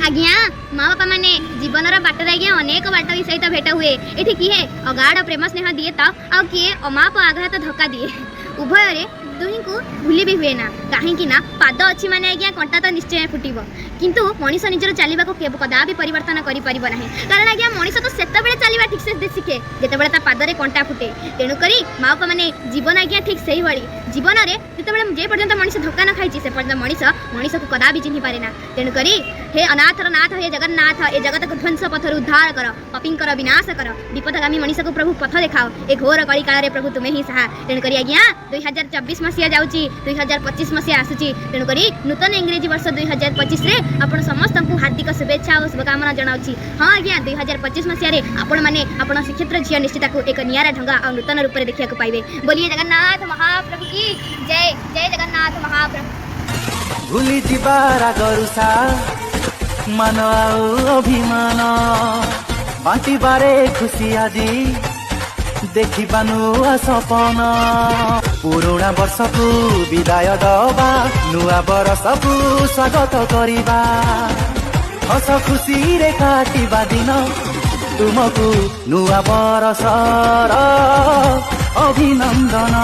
आज्ञा माँ बापा माने जीवन बाटर आज्ञा अनेक बाट सहित भेट हुए ये किए अगाढ़ प्रेम स्नेह दिए तो आ किए अमाप आघात धक्का दिए उभय दुही को भूली भी हुए ना कहीं पाद अच्छी माने आज्ञा कंटा तो निश्चय फुटब किंतु मनीष निजर चलने को कदा भी परिवर्तन कर कारण आज्ञा मनीष तो सेत चलवा ठीक से शिखे जिते पादरे कंटा फुटे तेणुक माँ बापा मैंने जीवन आज्ञा ठीक से ही जीवन में जिते पर्यंत मनीष धक्का न खाई से पर्यंत मनीष को कदा भी चिन्ह पारे ना तेणुक हे अनाथर नाथ हे जगन्नाथ ए जगत को ध्वंस पथर उद्धार कर पपिंकर विनाश कर विपदगामी मनीष को प्रभु पथ देखाओ ए घोर कली काल प्रभु तुम्हें ही सहा तेणुक आज्ञा 2024 मसीहा जाऊँगी 2025 मसीहा आसूची तेणुक नूतन इंग्रेजी वर्ष 2025 रे आपण समस्त को हार्दिक शुभेच्छा और शुभकामना जनाऊँगी। हाँ आज्ञा 2025 मसीह आपण मैंने आपण श्रीक्षेत्र झील निश्चिता को एक निरा ढंग और नूतन रूप में देखा पाइबे। बोलिए जगन्नाथ महाप्रभु की जय। जय जगन्नाथ महाप्रभु। भूली जीवारा गरुसा मन अभिमान बांटी बारे खुशी आदि देखा नुआ सपन पुरुणा वर्ष को विदाय दबा नुआ बरस को स्वागत करिबा हस खुशी रे काटिबा दिन तुमको नुआ बरस अभिनंदन।